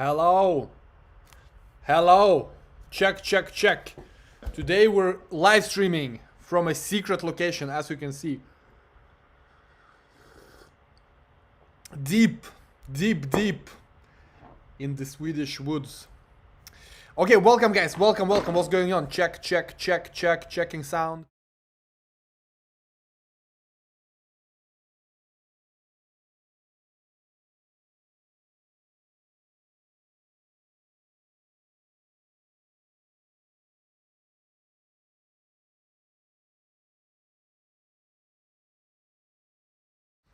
Hello. Hello. Check, check, check. Today we're live streaming from a secret location, as you can see. Deep, deep in the Swedish woods. Okay, welcome guys. Welcome. What's going on? Check, checking sound.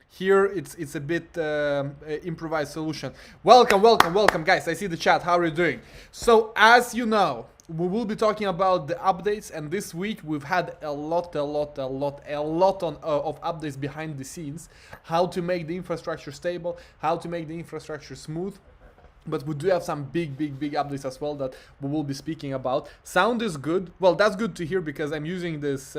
Here it's a bit improvised solution. Welcome guys. I see the chat. How are you doing? So as you know, we will be talking about the updates, and this week we've had a lot of updates behind the scenes. How to make the infrastructure stable, how to make the infrastructure smooth. But we do have some big updates as well that we will be speaking about. Sound is good. Well, that's good to hear because I'm using this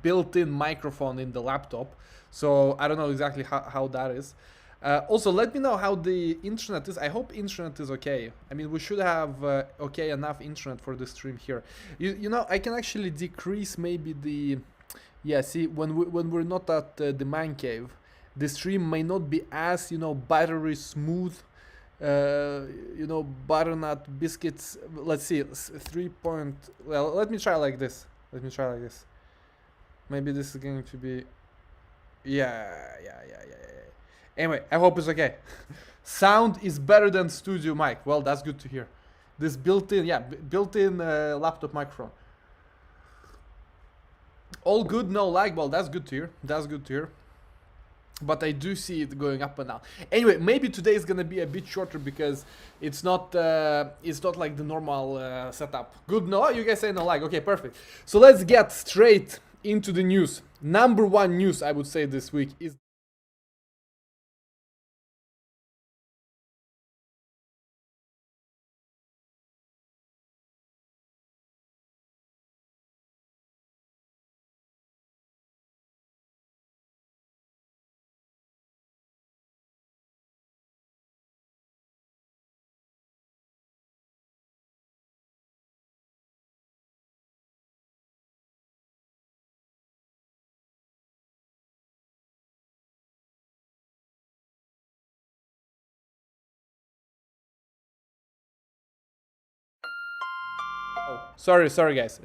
built-in microphone in the laptop. So I don't know exactly how that is. Also, let me know how the internet is. I hope internet is okay. I mean, we should have okay enough internet for the stream here. You know, I can actually decrease maybe the... Yeah, see, when we're not at the man cave, the stream may not be as, you know, buttery smooth. You know, butternut biscuits. Let's see, 3 point... Well, let me try like this. Maybe this is going to be... Yeah. Anyway, I hope it's okay. Sound is better than studio mic. Well, that's good to hear. This built-in, built-in laptop microphone. All good, no lag. Well, that's good to hear. But I do see it going up and down. Anyway, maybe today is gonna be a bit shorter because it's not like the normal setup. Good, no? You guys say no lag. Okay, perfect. So let's get straight into the news. Number one news, I would say, this week is... Oh, sorry guys.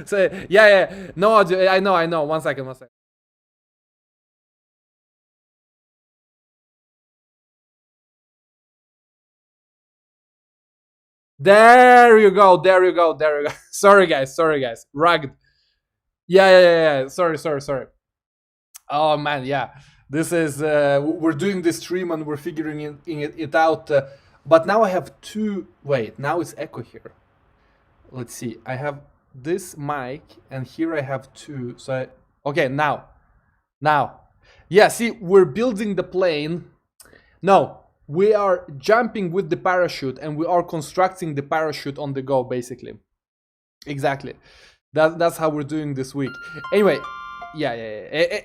So, yeah. No audio. I know. One second. There you go. Sorry guys. Rugged. Yeah. Sorry. Oh man, yeah. This is we're doing this stream and we're figuring it out. But now I have two. Wait, now it's echo here. Let's see. I have this mic and here I have two. So okay, now. Yeah, see, we're building the plane. No, we are jumping with the parachute and we are constructing the parachute on the go, basically. Exactly. That's how we're doing this week. Anyway, yeah.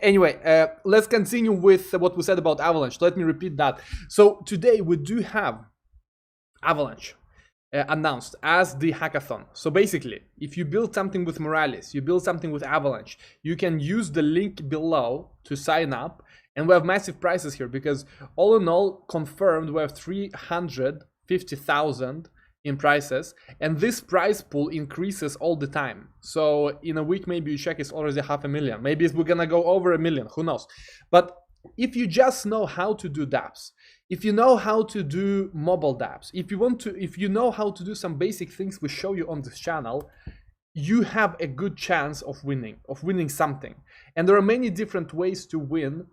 Anyway, let's continue with what we said about Avalanche. Let me repeat that. So today we do have Avalanche announced as the hackathon. So basically, if you build something with Moralis, you build something with Avalanche, you can use the link below to sign up. And we have massive prizes here because all in all, confirmed, we have 350,000 in prizes, and this prize pool increases all the time. So in a week, maybe you check, it's already 500,000. Maybe we're gonna go over 1 million, who knows? But if you just know how to do dapps, if you know how to do mobile dapps, if you know how to do some basic things we show you on this channel, you have a good chance of winning something. And there are many different ways to win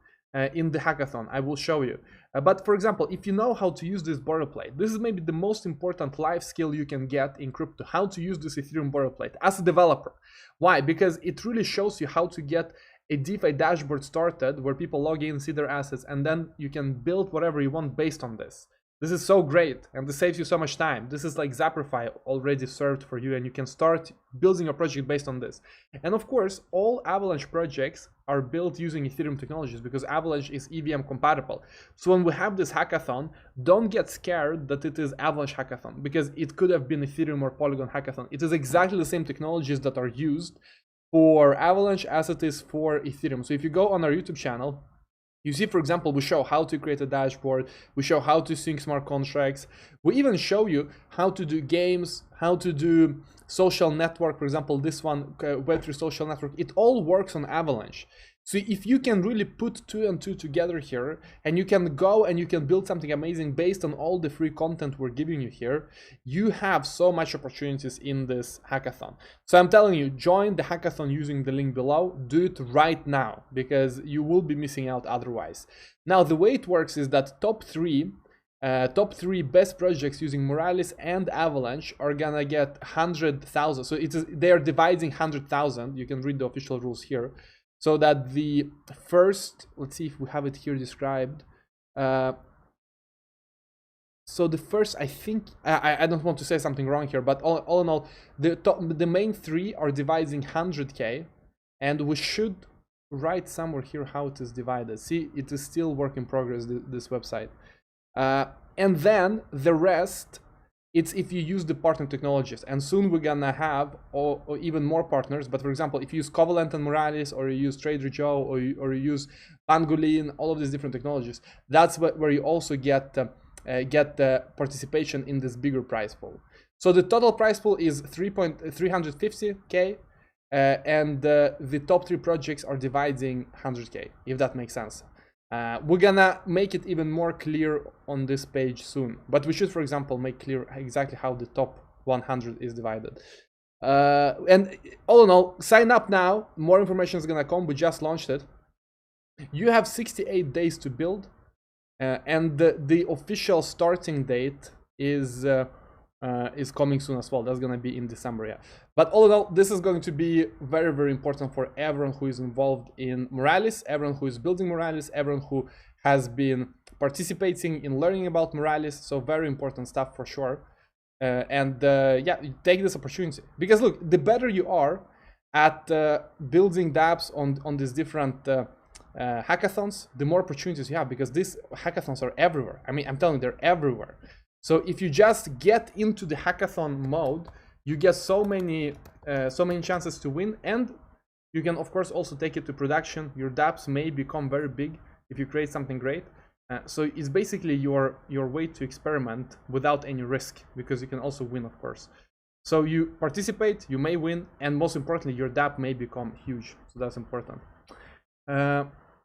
in the hackathon. I will show you. But for example, if you know how to use this boilerplate, this is maybe the most important life skill you can get in crypto, how to use this Ethereum boilerplate as a developer. Why? Because it really shows you how to get a DeFi dashboard started where people log in, see their assets, and then you can build whatever you want based on this. This is so great, and this saves you so much time. This is like Zappify already served for you, and you can start building a project based on this. And of course, all Avalanche projects are built using Ethereum technologies because Avalanche is EVM compatible. So when we have this hackathon, don't get scared that it is Avalanche hackathon because it could have been Ethereum or Polygon hackathon. It is exactly the same technologies that are used for Avalanche as it is for Ethereum. So if you go on our YouTube channel, you see, for example, we show how to create a dashboard, we show how to sync smart contracts, we even show you how to do games, how to do social network, for example, this one, Web3 social network, it all works on Avalanche. So if you can really put 2 and 2 together here, and you can go and you can build something amazing based on all the free content we're giving you here, you have so much opportunities in this hackathon. So I'm telling you, join the hackathon using the link below. Do it right now because you will be missing out otherwise. Now, the way it works is that top three best projects using Moralis and Avalanche are gonna get 100,000. So they are dividing 100,000. You can read the official rules here. So that the first, let's see if we have it here described. So the first, I think, I don't want to say something wrong here, but all in all, the main 3 are dividing 100K, and we should write somewhere here how it is divided. See, it is still work in progress, this website. And then the rest, it's if you use the partner technologies, and soon we're gonna have or even more partners. But for example, if you use Covalent and Moralis, or you use TraderJoe, or you use Pangolin, all of these different technologies, that's where you also get participation in this bigger prize pool. So the total prize pool is 350K, and the top 3 projects are dividing 100K, if that makes sense. We're gonna make it even more clear on this page soon, but we should, for example, make clear exactly how the top 100 is divided. And all in all, sign up now. More information is gonna come. We just launched it. You have 68 days to build, and the official starting date is coming soon as well. That's gonna be in December, yeah. But all in all, this is going to be very, very important for everyone who is involved in Moralis, everyone who is building Moralis, everyone who has been participating in learning about Moralis. So very important stuff for sure. Yeah, take this opportunity because look, the better you are at building dapps on these different hackathons, the more opportunities you have, because these hackathons are everywhere. I mean, I'm telling you, they're everywhere. So if you just get into the hackathon mode, you get so many chances to win, and you can of course also take it to production. Your dapps may become very big if you create something great. So it's basically your way to experiment without any risk, because you can also win, of course. So you participate, you may win, and most importantly, your dapp may become huge. So that's important.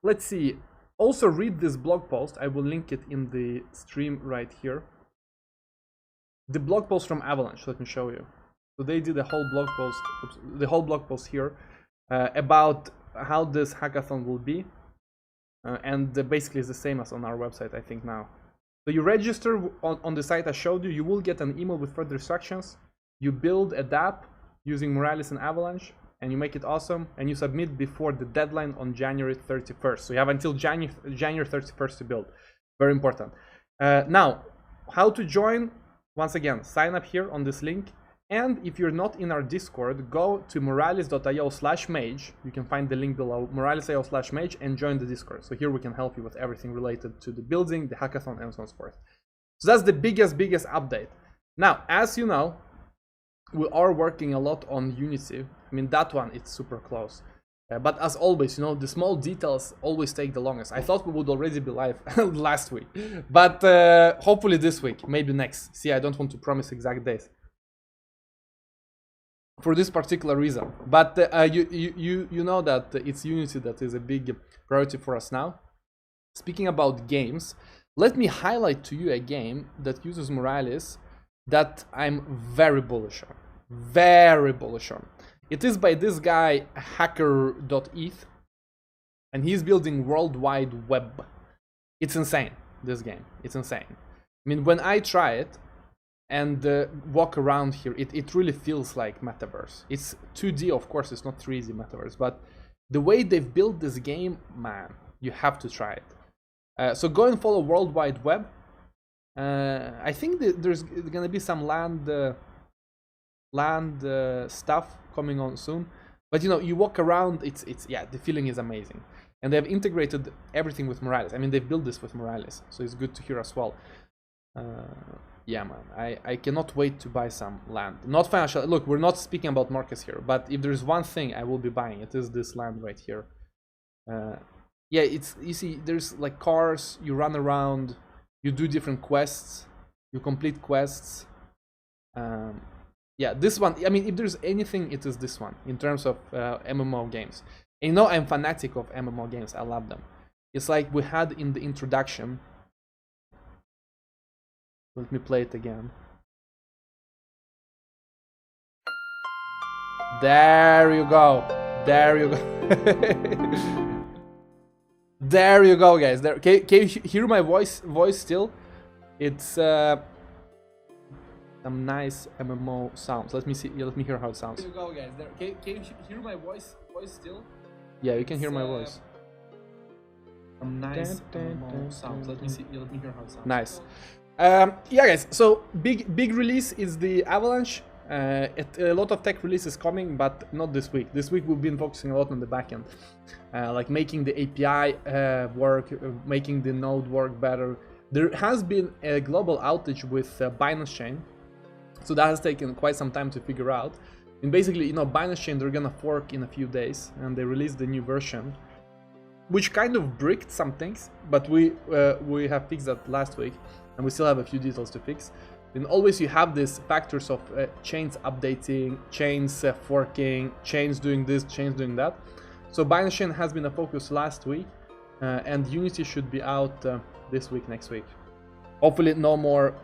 Let's see. Also read this blog post. I will link it in the stream right here. The blog post from Avalanche, let me show you. So they did a whole blog post, the whole blog post here about how this hackathon will be. And basically it's the same as on our website, I think now. So you register on the site I showed you, you will get an email with further instructions. You build a dapp using Moralis and Avalanche, and you make it awesome, and you submit before the deadline on January 31st. So you have until January 31st to build. Very important. Now, how to join? Once again, sign up here on this link. And if you're not in our Discord, go to moralis.io/mage. You can find the link below, moralis.io/mage, and join the Discord. So here we can help you with everything related to the building, the hackathon, and so on and so forth. So that's the biggest update. Now, as you know, we are working a lot on Unity. I mean, that one, it's super close. But as always, you know, the small details always take the longest. I thought we would already be live last week, but hopefully this week, maybe next. See, I don't want to promise exact days for this particular reason. But you know that it's Unity that is a big priority for us now. Speaking about games, let me highlight to you a game that uses Moralis that I'm very bullish on. Very bullish on. It is by this guy, hacker.eth, and he's building World Wide Web. It's insane, this game. It's insane. I mean, when I try it and walk around here, it really feels like metaverse. It's 2D, of course, it's not 3D metaverse, but the way they've built this game, man, you have to try it. So go and follow World Wide Web. I think that there's gonna be some land stuff coming on soon. But you know, you walk around, it's yeah, the feeling is amazing. And they've integrated everything with Moralis. I mean, they've built this with Moralis, so it's good to hear as well. Yeah, man, I cannot wait to buy some land. Not financial. Look, we're not speaking about markets here, but if there's one thing I will be buying, it is this land right here. Yeah, it's, you see, there's like cars, you run around, you do different quests, you complete quests. Yeah, this one, I mean, if there's anything, it is this one in terms of MMO games. And you know, I'm fanatic of MMO games. I love them. It's like we had in the introduction. Let me play it again. There you go. There you go. There you go, guys. There. Can you hear my voice still? It's some nice MMO sounds. Let me see. Let me hear how it sounds. There you go, guys. There. Can you hear my voice still? Yeah, you can hear my voice. Some nice MMO sounds. Let me see. Let me hear how it sounds. Nice. Yeah, guys. So big release is the Avalanche. A lot of tech releases coming, but not this week. This week we've been focusing a lot on the backend, like making the API work, making the node work better. There has been a global outage with Binance Chain, so that has taken quite some time to figure out. And basically, you know, Binance Chain, they're gonna fork in a few days, and they released the new version, which kind of bricked some things, but we have fixed that last week, and we still have a few details to fix. And always you have these factors of chains updating, chains forking, chains doing this, chains doing that. So Binance Chain has been a focus last week, and Unity should be out this week, next week. Hopefully no more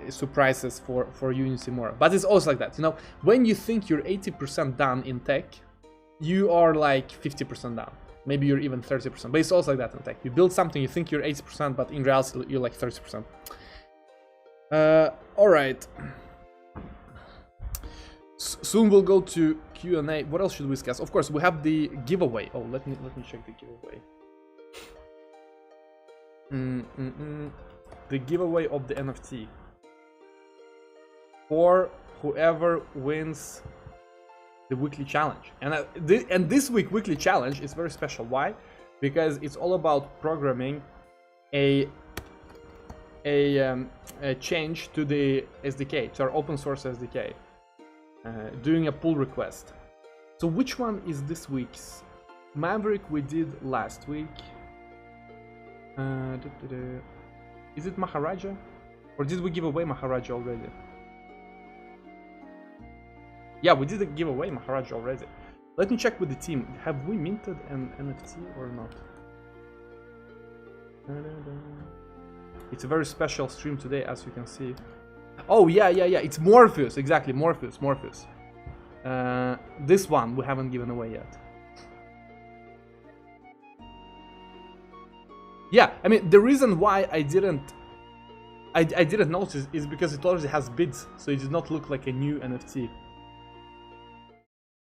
surprises for Unity more. But it's always like that, you know, when you think you're 80% done in tech, you are like 50% down. Maybe you're even 30%, but it's also like that in tech. You build something, you think you're 80%, but in reality you're like 30%. All right. Soon we'll go to Q&A. What else should we discuss? Of course, we have the giveaway. Oh, let me check the giveaway. The giveaway of the NFT for whoever wins the weekly challenge. And this weekly challenge is very special. Why? Because it's all about programming a change to the SDK, to our open source SDK, doing a pull request. So which one is this week's? Maverick we did last week. Is it Maharaja? Or did we give away Maharaja already? Yeah, we did give away Maharaja already. Let me check with the team. Have we minted an NFT or not? It's a very special stream today, as you can see. Oh, yeah. It's Morpheus. Exactly, Morpheus. This one we haven't given away yet. Yeah, I mean, the reason why I didn't notice is because it already has bids, so it did not look like a new NFT.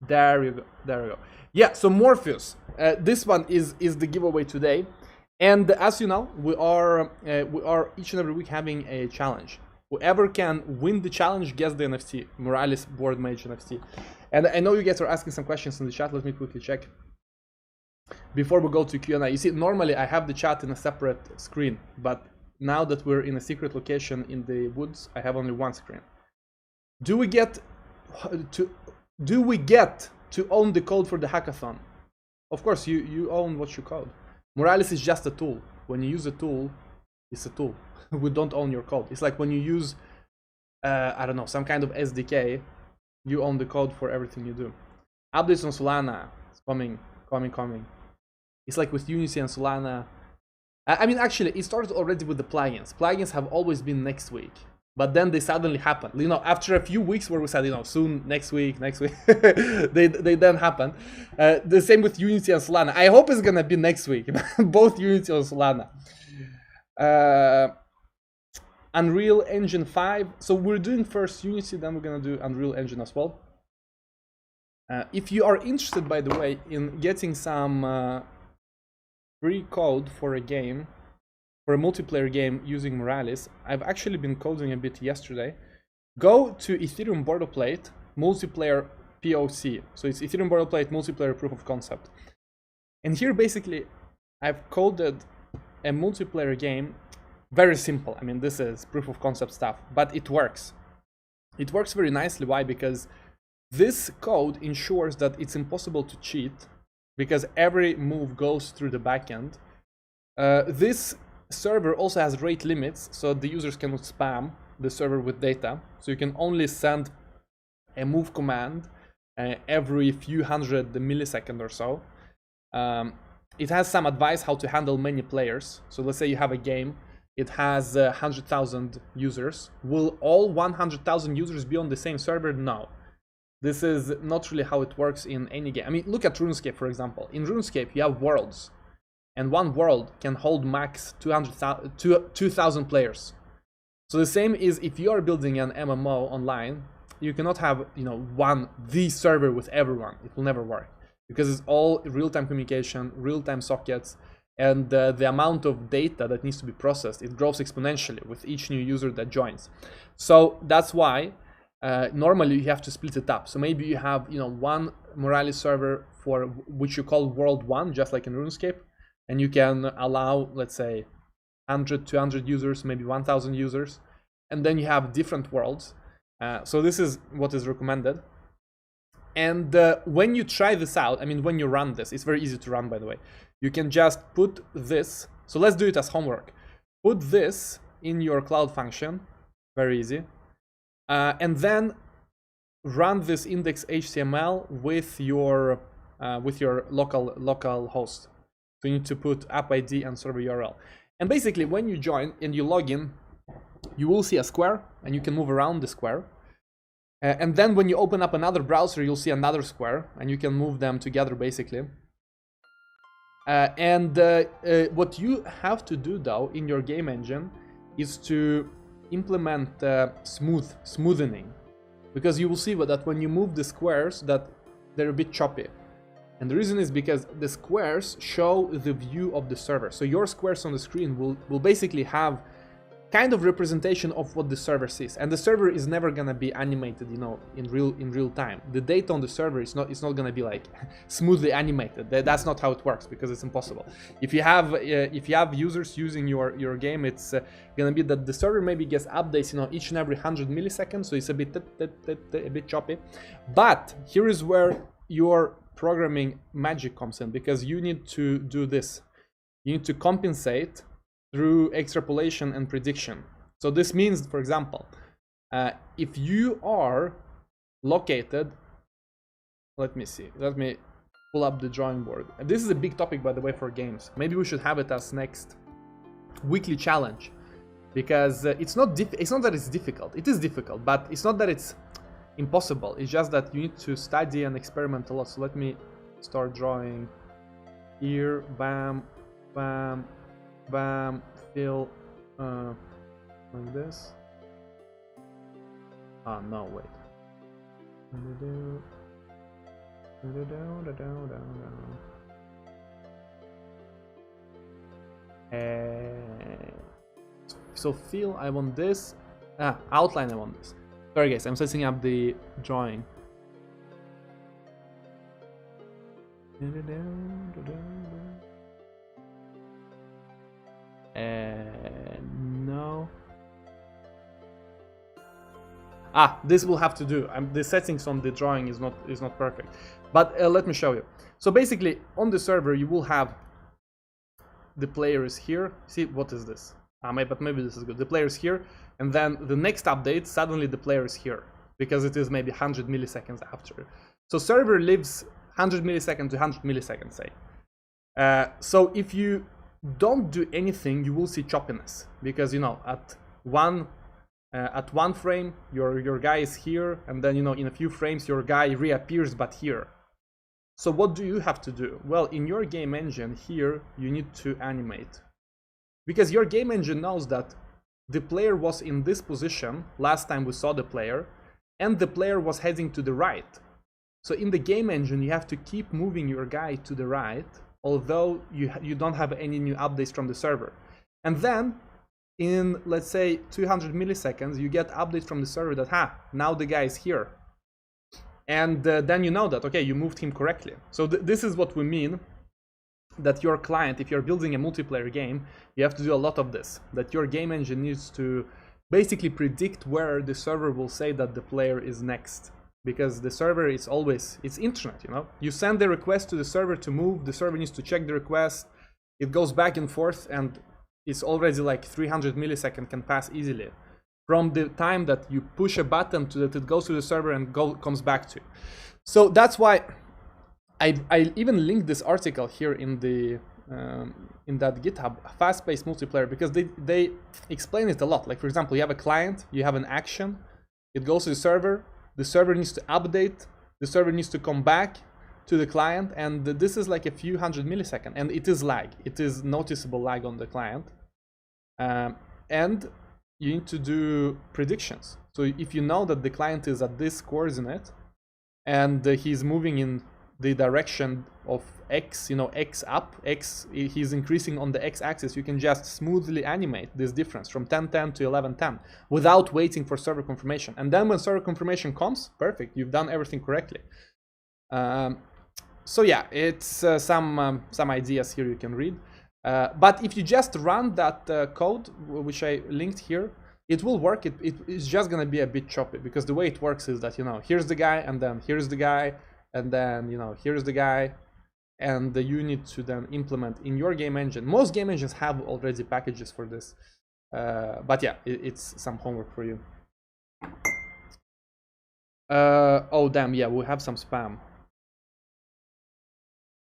There you go. Yeah, so Morpheus. This one is the giveaway today. And as you know, we are each and every week having a challenge. Whoever can win the challenge gets the NFT, Moralis Board Mage NFT. And I know you guys are asking some questions in the chat. Let me quickly check before we go to Q&A. You see, normally I have the chat in a separate screen, but now that we're in a secret location in the woods, I have only one screen. Do we get to own the code for the hackathon? Of course, you own what you code. Moralis is just a tool. When you use a tool, it's a tool. We don't own your code. It's like when you use, I don't know, some kind of SDK, you own the code for everything you do. Updates on Solana, it's coming. It's like with Unity and Solana. I mean, actually, it started already with the plugins. Plugins have always been next week, but then they suddenly happened. You know, after a few weeks where we said, you know, soon, next week, they then happened. The same with Unity and Solana. I hope it's gonna be next week, both Unity and Solana. Unreal Engine 5. So we're doing first Unity, then we're gonna do Unreal Engine as well. If you are interested, by the way, in getting some free code for a game, for a multiplayer game using Moralis, I've actually been coding a bit yesterday. Go to Ethereum boilerplate, multiplayer POC. So it's Ethereum boilerplate multiplayer proof of concept. And here basically I've coded a multiplayer game, very simple. I mean, this is proof of concept stuff, but it works. It works very nicely. Why? Because this code ensures that it's impossible to cheat because every move goes through the backend. This server also has rate limits, so the users cannot spam the server with data. So you can only send a move command every few hundred milliseconds or so. It has some advice how to handle many players. So let's say you have a game, it has 100,000 users. Will all 100,000 users be on the same server? No. This is not really how it works in any game. I mean, look at RuneScape, for example. In RuneScape, you have worlds, and one world can hold max 2,000 players. So the same is if you are building an MMO online, you cannot have, you know, the server with everyone. It will never work because it's all real-time communication, real-time sockets, and the amount of data that needs to be processed, it grows exponentially with each new user that joins. So that's why normally you have to split it up. So maybe you have, you know, one Moralis server for which you call world 1, just like in RuneScape, and you can allow, let's say, 100, 200 users, maybe 1,000 users, and then you have different worlds. So this is what is recommended. And when you try this out, I mean, when you run this, it's very easy to run, by the way. You can just put this. So let's do it as homework. Put this in your cloud function, very easy. And then run this index HTML with your local host. So you need to put app ID and server URL. And basically, when you join and you log in, you will see a square, and you can move around the square. And then when you open up another browser, you'll see another square, and you can move them together, basically. What you have to do, though, in your game engine is to implement smoothening, because you will see that when you move the squares, that they're a bit choppy. And the reason is because the squares show the view of the server. So your squares on the screen will basically have kind of representation of what the server sees, and the server is never gonna be animated, you know, in real time. The data on the server is not gonna be like smoothly animated. That's not how it works, because it's impossible. If you have users using your game, it's gonna be that the server maybe gets updates, you know, each and every 100 milliseconds, so it's a bit choppy. But here is where your programming magic comes in, because you need to do this. You need to compensate through extrapolation and prediction. So this means, for example, if you are located, let me see, let me pull up the drawing board. This is a big topic, by the way, for games. Maybe we should have it as next weekly challenge, because it's not that it's difficult. It is difficult, but it's not that it's impossible. It's just that you need to study and experiment a lot. So let me start drawing here. Bam, bam, bam, fill like this. Ah, no, wait. So fill, I want this. Outline, I want this. Sorry guys, I'm setting up the drawing. No. This will have to do. The settings on the drawing is not perfect, but let me show you. So basically, on the server, you will have the players here. See, what is this? But maybe this is good. The players here, and then the next update, suddenly the player is here, because it is maybe 100 milliseconds after. So server lives 100 milliseconds to 100 milliseconds, say. So if you don't do anything, you will see choppiness, because, you know, at one frame your guy is here, and then, you know, in a few frames your guy reappears but here. So what do you have to do? Well, in your game engine here, you need to animate, because your game engine knows that the player was in this position last time we saw the player, and the player was heading to the right. So in the game engine, you have to keep moving your guy to the right, although you don't have any new updates from the server. And then in, let's say, 200 milliseconds, you get updates from the server that, now the guy is here. And then you know that, okay, you moved him correctly. So this is what we mean, that your client, if you're building a multiplayer game, you have to do a lot of this, that your game engine needs to basically predict where the server will say that the player is next. Because the server is always, it's internet, you know? You send the request to the server to move, the server needs to check the request, it goes back and forth, and it's already like 300 milliseconds can pass easily from the time that you push a button to that it goes to the server and comes back to you. So that's why I even linked this article here in the in that GitHub, fast-paced multiplayer, because they explain it a lot. Like, for example, you have a client, you have an action, it goes to the server needs to update, the server needs to come back to the client, and this is like a few hundred milliseconds, and it is lag. It is noticeable lag on the client. And you need to do predictions. So if you know that the client is at this coordinate and he's moving in the direction of X, you know, X up, X, he's increasing on the X axis, you can just smoothly animate this difference from 1010 to 1110 without waiting for server confirmation. And then when server confirmation comes, perfect, you've done everything correctly. So yeah, it's some ideas here you can read. But if you just run that code, which I linked here, it will work. It's just gonna be a bit choppy, because the way it works is that, you know, here's the guy, and then here's the guy, and then, you know, here's the guy, and you need to then implement in your game engine. Most game engines have already packages for this, but yeah, it's some homework for you. Oh damn, yeah, we have some spam.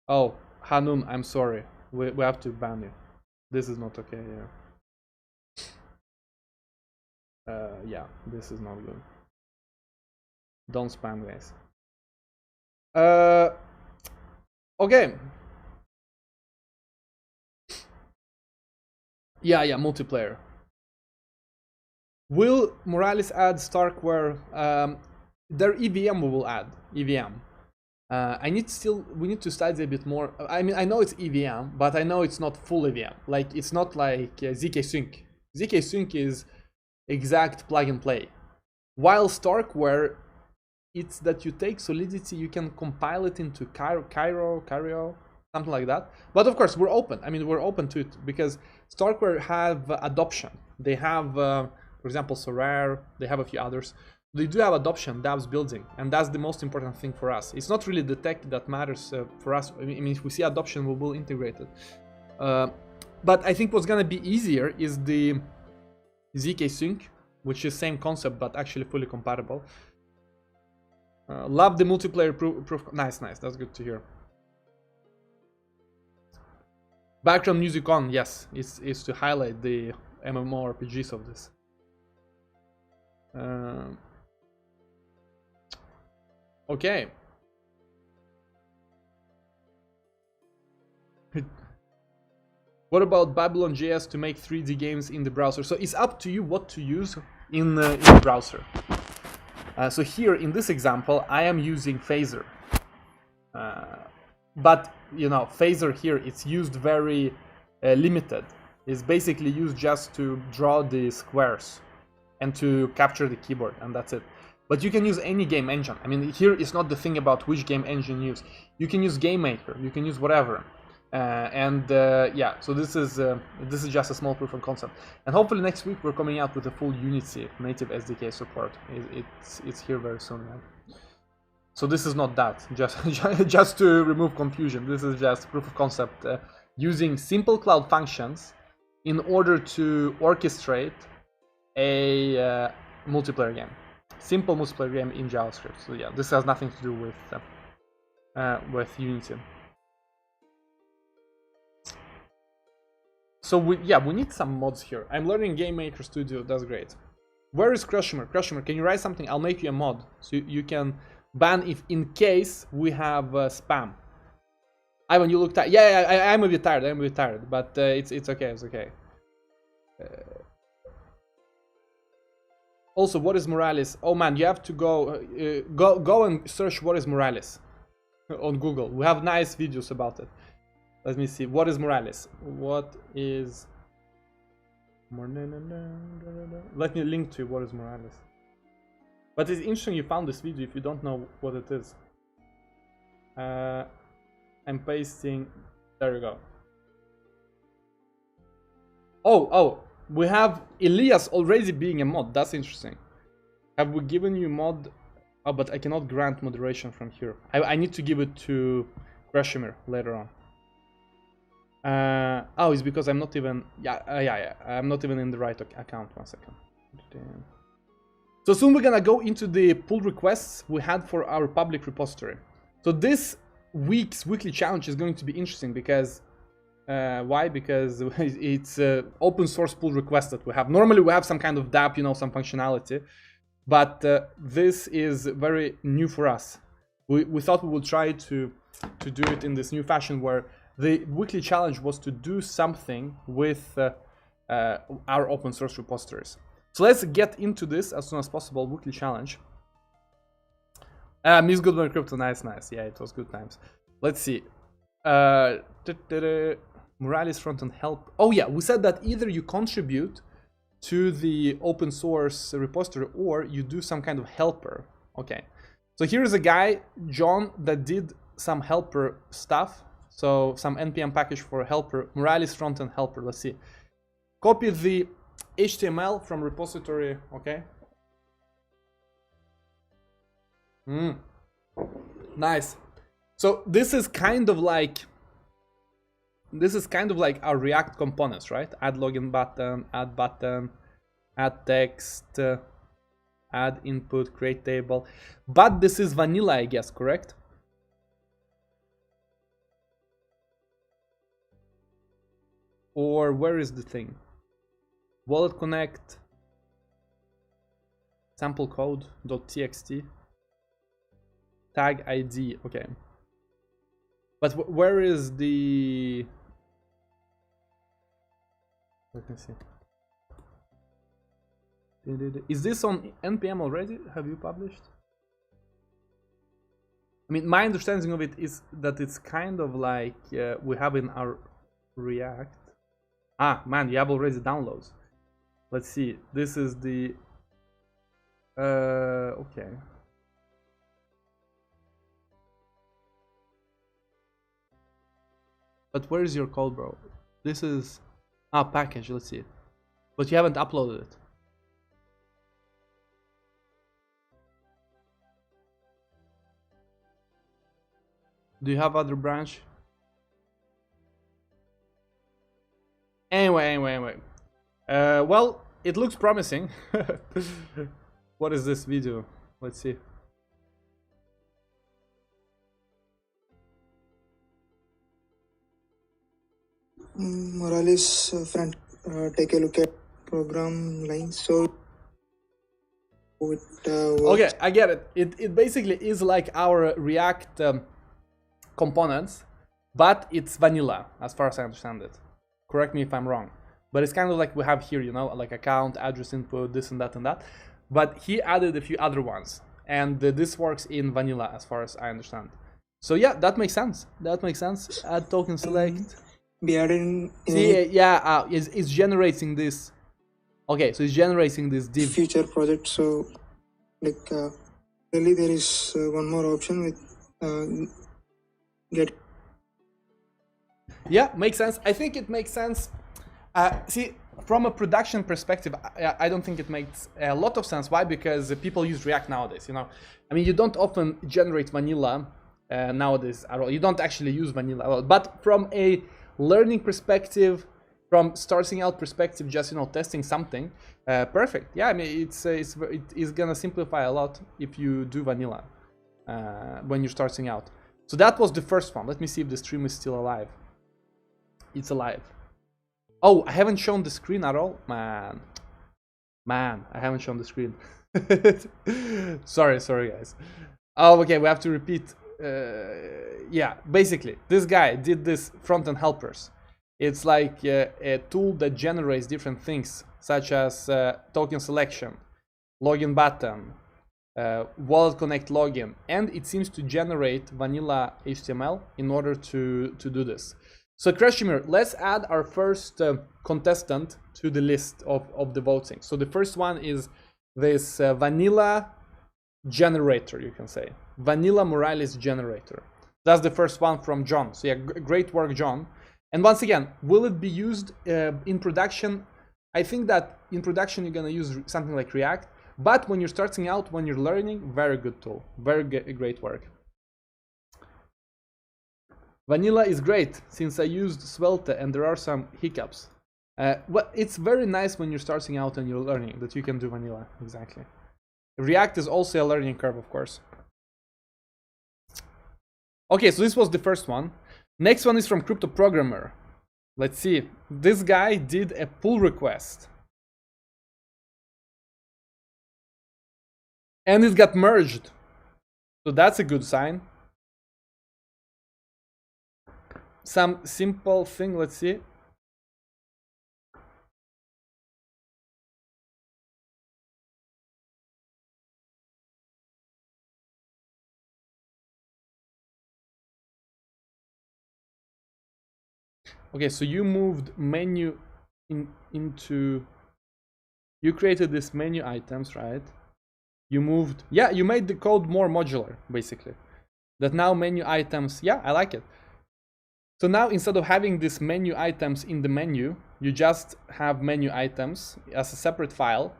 Oh, Hanun, I'm sorry, we have to ban you. This is not okay. Yeah, this is not good. Don't spam, guys. Okay. Yeah, multiplayer. Will Moralis add Starkware? Their EVM we will add EVM. We need to study a bit more. I mean, I know it's EVM, but I know it's not full EVM. Like, it's not like ZK Sync. ZK Sync is exact plug and play. While Starkware, it's that you take Solidity, you can compile it into Cairo, something like that. But of course, we're open. I mean, we're open to it, because Starkware have adoption. They have, for example, Sorare. They have a few others. They do have adoption, dapps building, and that's the most important thing for us. It's not really the tech that matters for us. I mean, if we see adoption, we will integrate it. But I think what's gonna be easier is the ZK Sync, which is same concept but actually fully compatible. Love the multiplayer proof. Nice. That's good to hear. Background music on, yes, is to highlight the MMORPGs of this. Okay. What about Babylon.js to make 3D games in the browser? So it's up to you what to use in the browser. So here in this example, I am using Phaser. But, you know, Phaser here, it's used very limited. It's basically used just to draw the squares and to capture the keyboard, and that's it. But you can use any game engine. I mean, here is not the thing about which game engine you use. You can use Game Maker, you can use whatever. Yeah, so this is just a small proof of concept. And hopefully next week we're coming out with a full Unity native SDK support. It's here very soon, man. So this is not that, just to remove confusion. This is just proof of concept using simple cloud functions in order to orchestrate a multiplayer game. Simple multiplayer game in JavaScript. So yeah, this has nothing to do with Unity. So we need some mods here. I'm learning Game Maker Studio. That's great. Where is Crushimer? Crushimer, can you write something? I'll make you a mod so you can ban if in case we have spam. Ivan, you look tired. Yeah, I'm a bit tired. But it's okay. It's okay. Also, what is Moralis? Oh man, you have to go and search what is Moralis on Google. We have nice videos about it. Let me see. What is Moralis? What is... Let me link to what is Moralis. But it's interesting you found this video if you don't know what it is. I'm pasting. There you go. Oh, we have Elias already being a mod. That's interesting. Have we given you mod? Oh, but I cannot grant moderation from here. I need to give it to Krashimir later on. Oh, it's because I'm not even. Yeah. I'm not even in the right account. 1 second. So soon we're gonna go into the pull requests we had for our public repository. So this week's weekly challenge is going to be interesting because why? Because it's open source pull request that we have. Normally we have some kind of dapp, you know, some functionality, but this is very new for us. We thought we would try to do it in this new fashion where the weekly challenge was to do something with our open source repositories. So let's get into this as soon as possible. Weekly challenge. Miss Goodman Crypto, nice. Yeah, it was good times. Let's see. Moralis front and help. Oh yeah, we said that either you contribute to the open source repository or you do some kind of helper. Okay. So here is a guy, John, that did some helper stuff. So some npm package for helper, Moralis front and helper. Let's see. Copy the HTML from repository. Okay. Nice. So this is kind of like our React components, right? Add login button, add text, add input, create table. But this is vanilla, I guess, correct? Or where is the thing? Wallet connect, sample code.txt, tag ID, okay. But where is the... Let me see. Is this on npm already? Have you published? I mean, my understanding of it is that it's kind of like we have in our React. Ah, man, you have already downloads. Let's see. This is the... okay. But where is your code, bro? This is... Ah, package, let's see. But you haven't uploaded it. Do you have other branch? Anyway. Well, it looks promising. What is this video? Let's see. Moralis front, take a look at program lines. So it okay, I get it. It basically is like our React components, but it's vanilla as far as I understand it. Correct me if I'm wrong, but it's kind of like we have here, you know, like account, address input, this and that and that. But he added a few other ones, and this works in vanilla as far as I understand. So yeah, that makes sense. That makes sense. Add token select. be added in See, yeah, it's generating this. Okay, so it's generating this div. future project. So like really there is one more option with get. Yeah, makes sense. I think it makes sense. See, from a production perspective, I don't think it makes a lot of sense. Why? Because people use React nowadays, you know. I mean, you don't often generate vanilla nowadays at all. You don't actually use vanilla at all. But from a learning perspective, from starting out perspective, just, you know, testing something, perfect. Yeah, I mean, it's gonna simplify a lot if you do vanilla when you're starting out. So that was the first one. Let me see if the stream is still alive. It's alive. Oh, I haven't shown the screen at all? Man, I haven't shown the screen. Sorry guys. Oh, okay, we have to repeat. Yeah, basically, this guy did this front-end helpers. It's like a tool that generates different things, such as token selection, login button, wallet connect login, and it seems to generate vanilla HTML in order to do this. So Krashimir, let's add our first contestant to the list of the voting. So the first one is this vanilla generator, you can say. Vanilla Moralis generator. That's the first one from John. So yeah, great work, John. And once again, will it be used in production? I think that in production you're gonna use something like React, but when you're starting out, when you're learning, very good tool, very great work. Vanilla is great since I used Svelte and there are some hiccups. Well, it's very nice when you're starting out and you're learning that you can do vanilla, exactly. React is also a learning curve, of course. Okay, so this was the first one. Next one is from Crypto Programmer. Let's see. This guy did a pull request. And it got merged. So that's a good sign. Some simple thing, let's see. Okay, so you moved menu into, you created this menu items, right? You moved, yeah, you made the code more modular, basically. That now menu items, yeah, I like it. So now instead of having these menu items in the menu, you just have menu items as a separate file.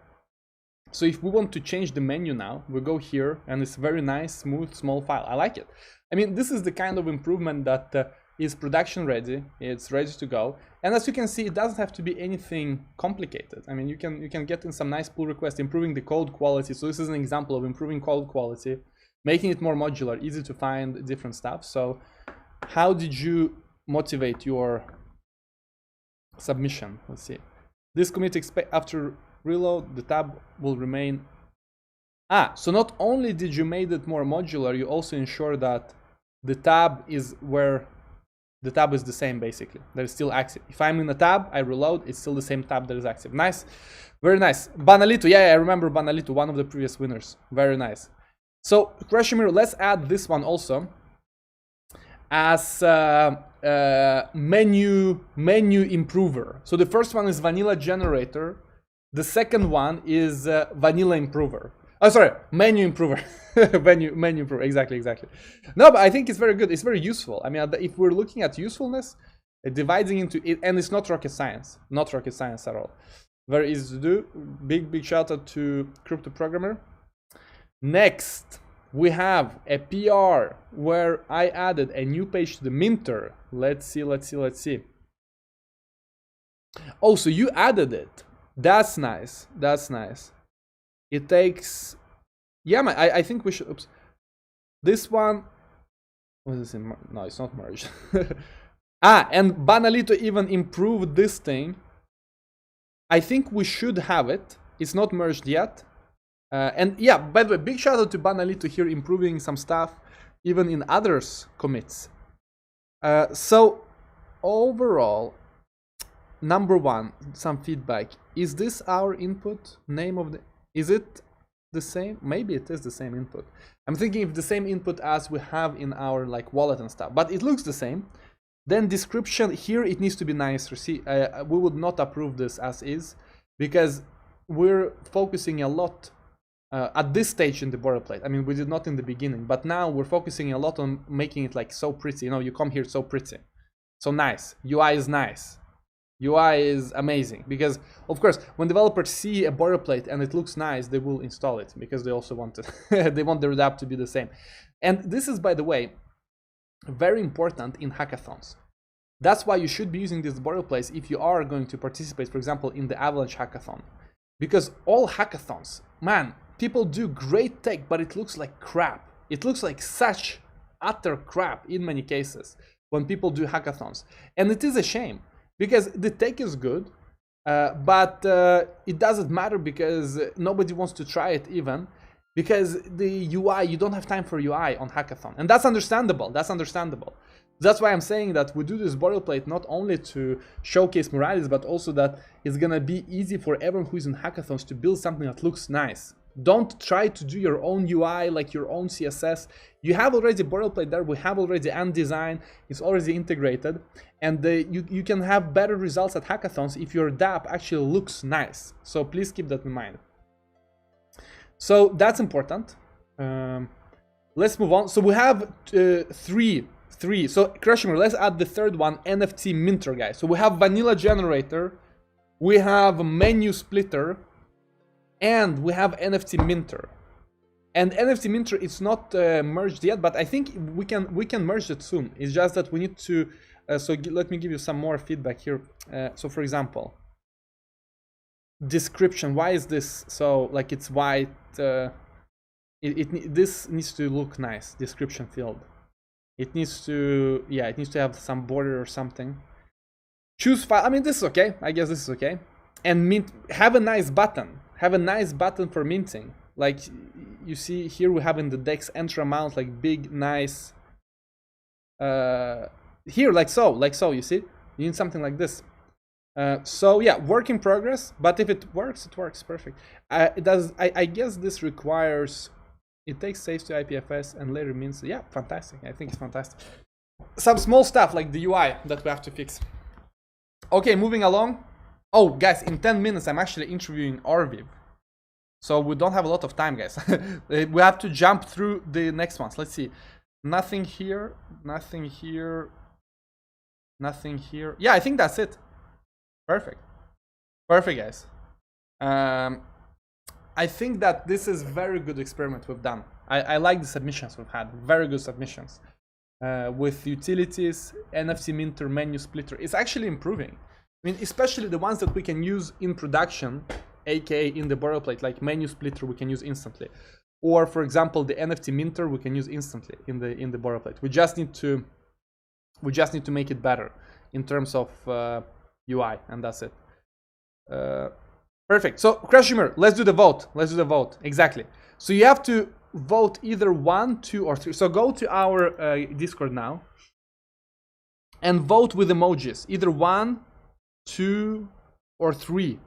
So if we want to change the menu now, we go here and it's very nice, smooth, small file. I like it. I mean, this is the kind of improvement that is production ready. It's ready to go. And as you can see, it doesn't have to be anything complicated. I mean, you can get in some nice pull requests, improving the code quality. So this is an example of improving code quality, making it more modular, easy to find different stuff. So how did you motivate your submission? Let's see. This commit after reload, the tab will remain. So not only did you made it more modular, you also ensure that the tab is where the tab is the same, basically. That is still active. If I'm in a tab, I reload, it's still the same tab that is active. Nice. Very nice. Banalito. Yeah, I remember Banalito, one of the previous winners. Very nice. So, Krashimir, let's add this one also as menu improver. So the first one is vanilla generator. The second one is vanilla improver. Oh, sorry, menu improver. menu improver. Exactly. No, but I think it's very good. It's very useful. I mean, if we're looking at usefulness, dividing into it, and it's not rocket science. Not rocket science at all. Very easy to do. Big shout out to Crypto Programmer. Next, we have a PR where I added a new page to the Minter. Let's see. Oh, so you added it. That's nice. It takes, yeah, man, I think we should, oops. This one, what is it? No, it's not merged. And Banalito even improved this thing. I think we should have it. It's not merged yet. And yeah, by the way, big shout out to Banalito here, improving some stuff, even in others' commits. So overall, number one, some feedback. Is this our input? Name of the, is it the same? Maybe it is the same input. I'm thinking if the same input as we have in our like wallet and stuff, but it looks the same. Then description here, it needs to be nicer. See, we would not approve this as is because we're focusing a lot at this stage in the boilerplate. I mean, we did not in the beginning, but now we're focusing a lot on making it like so pretty. You know, you come here so pretty, so nice. UI is nice. UI is amazing because, of course, when developers see a boilerplate and it looks nice, they will install it because they also want it. They want their dapp to be the same. And this is, by the way, very important in hackathons. That's why you should be using this boilerplate if you are going to participate, for example, in the Avalanche hackathon. Because all hackathons, man, people do great tech, but it looks like crap. It looks like such utter crap in many cases when people do hackathons. And it is a shame. Because the tech is good, but it doesn't matter because nobody wants to try it even. Because the UI, you don't have time for UI on hackathon. And that's understandable, That's why I'm saying that we do this boilerplate not only to showcase Moralis, but also that it's gonna be easy for everyone who's in hackathons to build something that looks nice. Don't try to do your own UI, like your own CSS. You have already boilerplate there, we have already end design, it's already integrated, and you can have better results at hackathons if your dapp actually looks nice. So please keep that in mind. So that's important. Let's move on. So we have three. So Krashimir, let's add the third one, NFT minter, guys. So we have vanilla generator, we have menu splitter, and we have NFT minter. And NFT minter is not merged yet, but I think we can merge it soon. It's just that we need to. Let me give you some more feedback here. So for example, description. Why is this so like it's white? This needs to look nice. Description field. It needs to it needs to have some border or something. Choose file. I mean, this is okay. I guess this is okay. And mint. Have a nice button. Have a nice button for minting. Like you see here, we have in the DEX enter amount, like big, nice. Here, like so. You see, you need something like this. So yeah, work in progress. But if it works perfect. It does. I guess this requires. It takes saves to IPFS and later mints. Yeah, fantastic. I think it's fantastic. Some small stuff like the UI that we have to fix. Okay, moving along. Oh, guys, in 10 minutes, I'm actually interviewing Arviv. So we don't have a lot of time, guys. We have to jump through the next ones. Let's see. Nothing here. Nothing here. Nothing here. Yeah, I think that's it. Perfect. Perfect, guys. I think that this is very good experiment we've done. I like the submissions we've had. Very good submissions. With utilities, NFT minter, menu splitter. It's actually improving. I mean, especially the ones that we can use in production, aka in the boilerplate, like menu splitter we can use instantly. Or for example, the NFT minter we can use instantly in the boilerplate. We just need to make it better in terms of UI, and that's it. Perfect. So Krashimir, let's do the vote. Let's do the vote. Exactly. So you have to vote either 1, 2, or 3. So go to our Discord now and vote with emojis. Either 1, 2, or 3.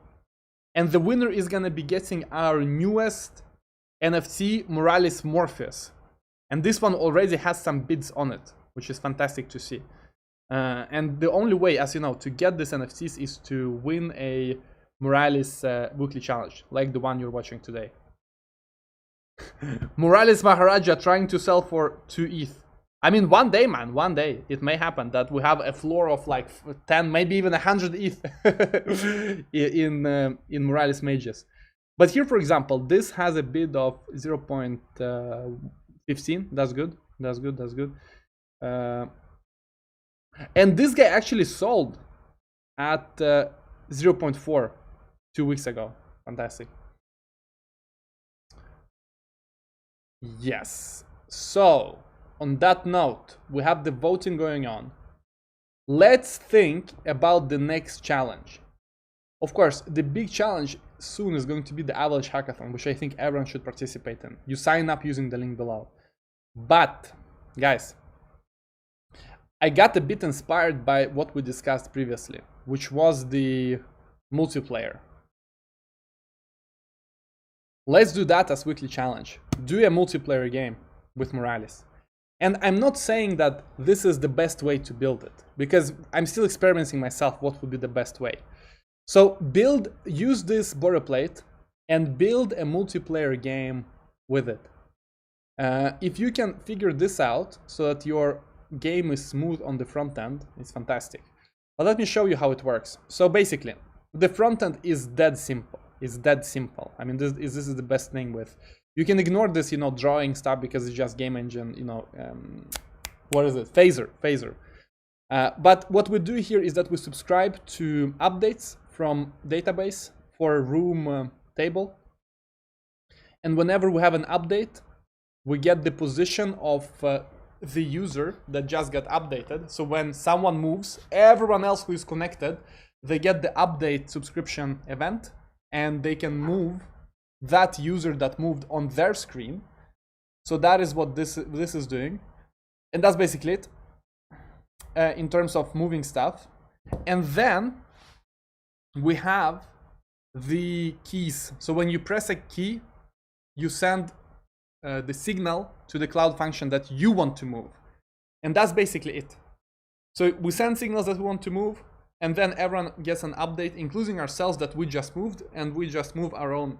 And the winner is gonna be getting our newest NFT, Moralis Morpheus. And this one already has some bids on it, which is fantastic to see. And the only way, as you know, to get this NFTs is to win a Moralis weekly challenge, like the one you're watching today. Moralis Maharaja trying to sell for 2 ETH. I mean, one day, man, one day it may happen that we have a floor of like 10, maybe even 100 ETH in Moralis Mages. But here, for example, this has a bid of 0.15. That's good. That's good. That's good. And this guy actually sold at 0.4 2 weeks ago. Fantastic. Yes. So, on that note, we have the voting going on. Let's think about the next challenge. Of course, the big challenge soon is going to be the Avalanche Hackathon, which I think everyone should participate in. You sign up using the link below. But, guys, I got a bit inspired by what we discussed previously, which was the multiplayer. Let's do that as weekly challenge. Do a multiplayer game with Moralis. And I'm not saying that this is the best way to build it, because I'm still experimenting myself what would be the best way. So use this boilerplate and build a multiplayer game with it. If you can figure this out so that your game is smooth on the front end, it's fantastic. But let me show you how it works. So basically, the front end is dead simple. It's dead simple. I mean, this is the best thing with. You can ignore this, drawing stuff because it's just game engine, what is it? Phaser. But what we do here is that we subscribe to updates from database for room table. And whenever we have an update, we get the position of the user that just got updated. So when someone moves, everyone else who is connected, they get the update subscription event, and they can move that user that moved on their screen. So that is what this is doing. And that's basically it in terms of moving stuff. And then we have the keys. So when you press a key, you send the signal to the cloud function that you want to move. And that's basically it. So we send signals that we want to move, and then everyone gets an update, including ourselves, that we just moved, and we just move our own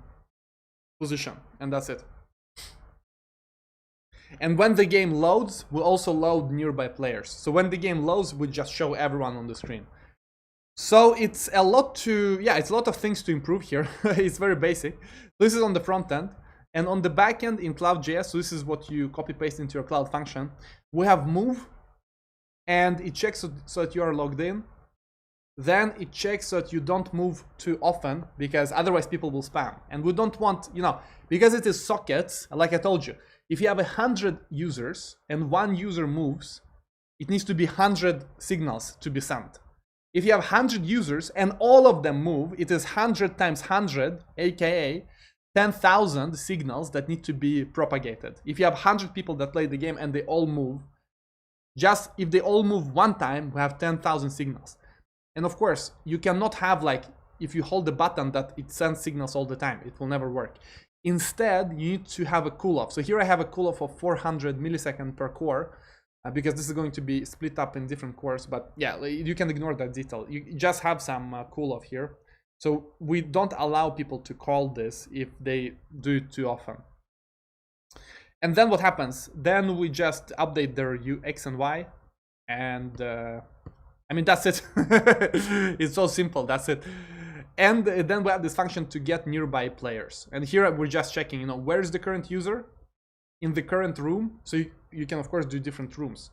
position, and that's it. And when the game loads, we also load nearby players. So when the game loads, we just show everyone on the screen. So it's a lot to, yeah, it's a lot of things to improve here. It's very basic. This is on the front end. And on the back end in Cloud.js, so this is what you copy paste into your Cloud function. We have move, and it checks so that you are logged in. Then it checks so that you don't move too often, because otherwise people will spam. And we don't want, you know, because it is sockets, like I told you, if you have 100 users and one user moves, it needs to be 100 signals to be sent. If you have 100 users and all of them move, it is 100 times 100, aka 10,000 signals that need to be propagated. If you have 100 people that play the game and they all move, just if they all move one time, we have 10,000 signals. And of course, you cannot have, like, if you hold the button that it sends signals all the time. It will never work. Instead, you need to have a cool-off. So here I have a cool-off of 400 milliseconds per core, because this is going to be split up in different cores. But yeah, you can ignore that detail. You just have some cool-off here. So we don't allow people to call this if they do it too often. And then what happens? Then we just update their X and Y, and I mean, that's it. It's so simple, that's it. And then we have this function to get nearby players. And here we're just checking, you know, where is the current user in the current room. So you can, of course, do different rooms.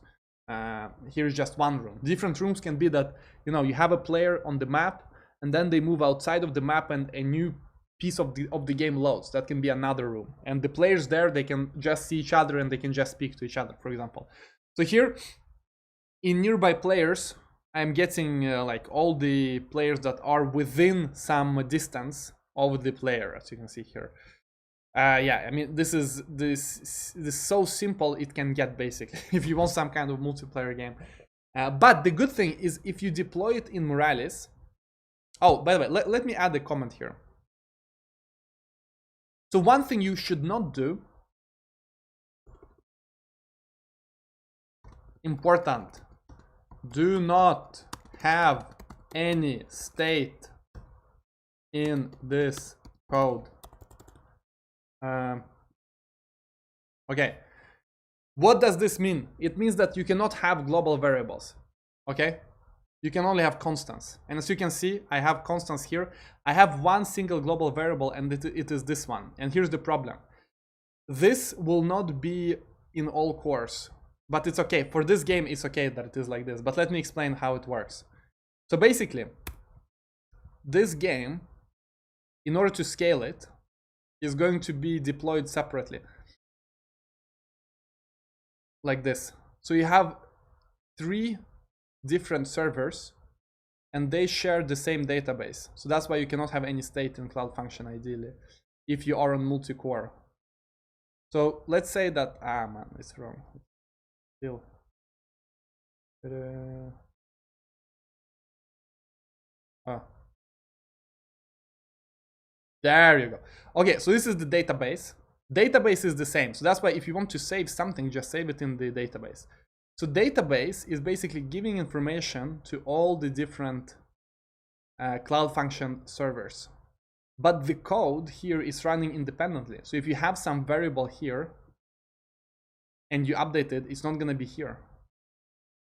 Here is just one room. Different rooms can be that, you know, you have a player on the map, and then they move outside of the map and a new piece of the game loads. That can be another room. And the players there, they can just see each other and they can just speak to each other, for example. So here, in nearby players, I'm getting like all the players that are within some distance of the player, as you can see here. Yeah, I mean, this is so simple it can get, basically, if you want some kind of multiplayer game. But the good thing is, if you deploy it in Moralis. Oh, by the way, let me add a comment here. So one thing you should not do, important, do not have any state in this code. Okay, what does this mean? It means that you cannot have global variables. Okay, you can only have constants. And as you can see, I have constants here. I have one single global variable, and it is this one. And here's the problem. This will not be in all cores. But it's okay. For this game, it's okay that it is like this. But let me explain how it works. So basically, this game, in order to scale it, is going to be deployed separately. Like this. So you have 3 different servers, and they share the same database. So that's why you cannot have any state in Cloud Function, ideally, if you are on multi-core. So let's say that, man, it's wrong. Still. There you go. Okay, so this is the database. Database is the same. So that's why if you want to save something, just save it in the database. So database is basically giving information to all the different Cloud Function servers. But the code here is running independently. So if you have some variable here, and you update it, it's not going to be here.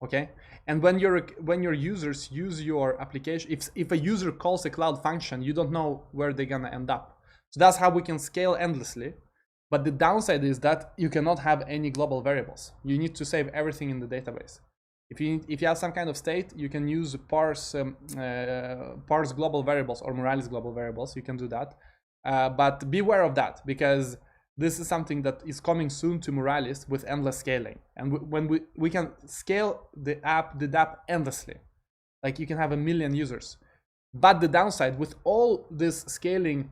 Okay, and when your users use your application, if a user calls a Cloud Function, you don't know where they're going to end up. So that's how we can scale endlessly. But the downside is that you cannot have any global variables. You need to save everything in the database. If you have some kind of state, you can use parse global variables or Moralis global variables. You can do that, but beware of that, because this is something that is coming soon to Moralis with endless scaling. And when we can scale the dapp endlessly, like you can have 1 million users. But the downside with all this scaling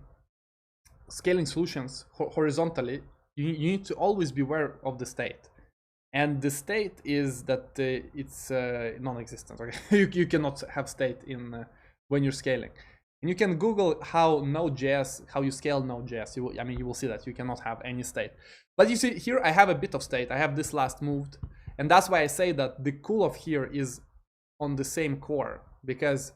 solutions horizontally, you need to always beware of the state. And the state is that it's non-existent. Okay? you cannot have state in when you're scaling. And you can Google how you scale Node.js. You will see that you cannot have any state. But you see here, I have a bit of state. I have this last moved, and that's why I say that the cool-off here is on the same core, because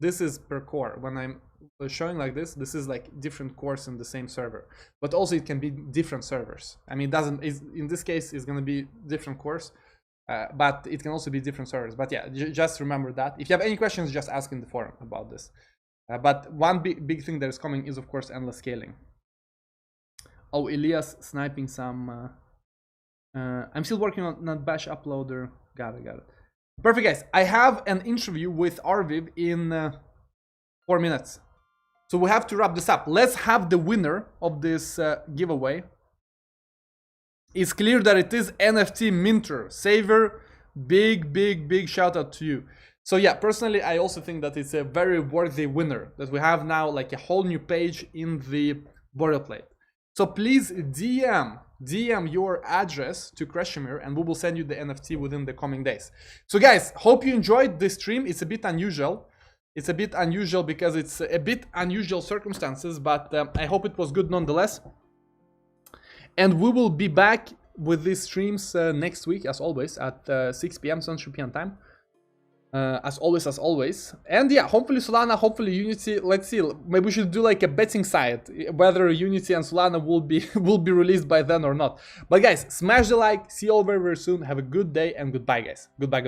this is per core. When I'm showing like this is like different cores in the same server, but also it can be different servers. I mean, it doesn't, in this case it's going to be different cores, but it can also be different servers. But yeah, just remember that. If you have any questions, just ask in the forum about this. But one big thing that is coming is, of course, endless scaling. Oh, Elias sniping some. I'm still working on not bash uploader. Got it. Perfect, guys. I have an interview with Arviv in 4 minutes. So we have to wrap this up. Let's have the winner of this giveaway. It's clear that it is NFT Minter. Saver, big shout out to you. So yeah, personally, I also think that it's a very worthy winner, that we have now like a whole new page in the border plate. So please DM your address to Kreshimir and we will send you the NFT within the coming days. So guys, hope you enjoyed this stream. It's a bit unusual. It's a bit unusual because it's a bit unusual circumstances, but I hope it was good nonetheless. And we will be back with these streams next week, as always, at 6 p.m. Central European time. As always. And yeah, hopefully Solana, hopefully Unity. Let's see. Maybe we should do like a betting site whether Unity and Solana will be released by then or not. But guys, smash the like. See you all very soon. Have a good day and goodbye, guys. Goodbye.